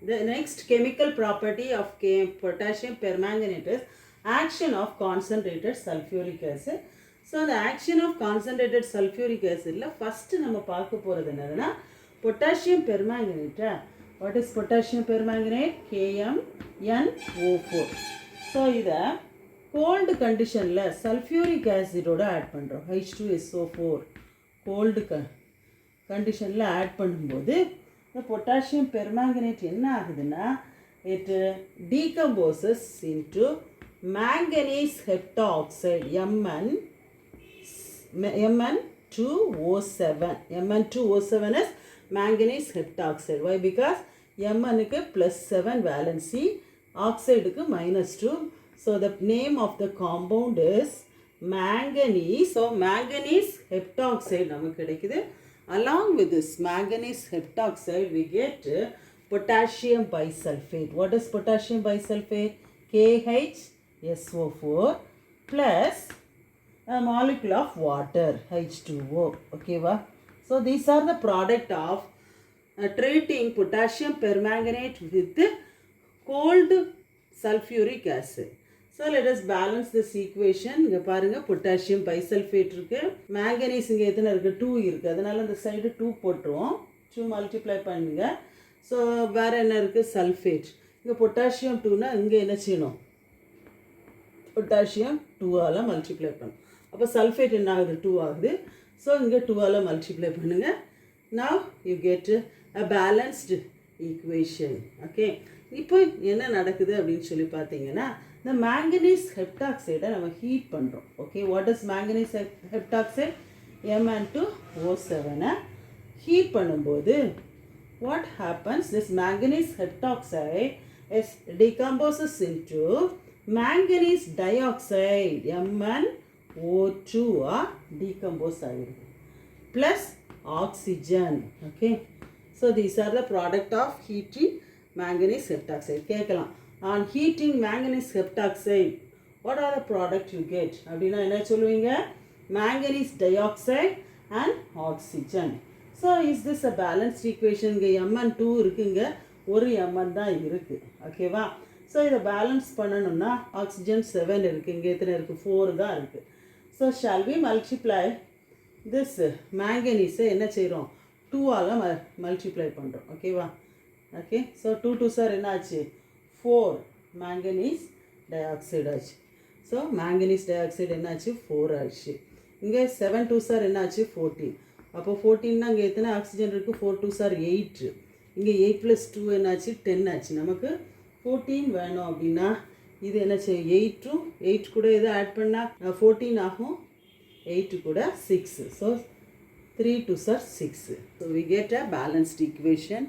The next chemical property of potassium permanganate is action of concentrated sulfuric acid. So the action of concentrated sulfuric acid la first நம்ம பார்க்க போறது என்னன்னா potassium permanganate. What is potassium permanganate? KMnO4. So இத cold conditionல sulfuric acid ஓட add பண்றோம். H2SO4 cold conditionல add பண்ணும்போது the potassium permanganate என்ன ஆகுதுன்னா it decomposes into manganese heptoxide Mn2O7. Mn2O7 is manganese heptoxide. Why? Because Mn க்கு +7 valency, oxide க்கு -2. So the name of the compound is manganese. So manganese heptoxide நமக்கு கிடைக்குது. Along with this manganese heptoxide we get potassium bisulfate. What is potassium bisulfate? KHSO4 plus a molecule of water H2O. Okay va? So these are the product of treating potassium permanganate with cold sulfuric acid. So let us balance this equation. இங்க பாருங்க potassium bisulfate இருக்கு, manganese இங்க எத்தனை இருக்கு? 2 இருக்கு. அதனால இந்த side 2 போட்டுருவோம். 2 மல்டிப்ளை பண்ணுங்க. ஸோ வேற என்ன இருக்கு? சல்ஃபேட். இங்க potassium 2னா இங்க என்ன செய்யணும்? potassium 2ஆல மல்டிப்ளை பண்ணும். அப்போ சல்ஃபேட் என்ன ஆகுது? 2 ஆகுது. ஸோ இங்கே 2ஆல மல்டிப்ளை பண்ணுங்க. Now you get a balanced equation. Okay. இப்போ என்ன நடக்குது அப்படின்னு சொல்லி பார்த்தீங்கன்னா the manganese heptoxide நம்ம ஹீட் பண்ணுறோம். Okay. What is manganese heptoxide? Mn2O7 heat பண்ணும்போது what happens? This manganese heptoxide is decomposes into manganese dioxide MnO2 decompose ஆகிருக்கு plus oxygen. Okay. So these are the product of heating manganese heptoxide. கேட்கலாம், on heating manganese heptoxide what are the product you get? அப்படின்னா என்ன சொல்லுவீங்க? manganese dioxide and oxygen. So is this a balanced equation? இங்கே Mn2 இருக்குங்க, ஒரு Mn தான் இருக்கு. ஓகேவா? ஸோ இதை பேலன்ஸ் பண்ணணும்னா ஆக்சிஜன் 7 இருக்குது, இங்கே எத்தனை இருக்குது? 4 தான் இருக்குது. So shall we multiply this மேங்கனீஸை என்ன செய்கிறோம்? 2ஆல் மல்டிப்ளை பண்ணுறோம். ஓகேவா? ஓகே. ஸோ 2 2 சார் என்ன ஆச்சு? 4 மேங்கனீஸ் டை ஆச்சு. ஸோ மேங்கனீஸ் டை ஆக்சைடு என்னாச்சு? 4 ஆச்சு. இங்கே 7 2 சார் என்னாச்சு? 14. அப்போ 14னா இங்கே எத்தனை ஆக்சிஜன் இருக்குது? 4 2 சார் 8. இங்கே 8 + 2 என்னாச்சு? 10 ஆச்சு. நமக்கு 14 வேணும் அப்படின்னா இது என்ன செய்யும்? 8 கூட எதை ஆட் பண்ணால் 14 ஆகும். 8 கூட 6. So 3 2 sir 6. So we get a balanced equation.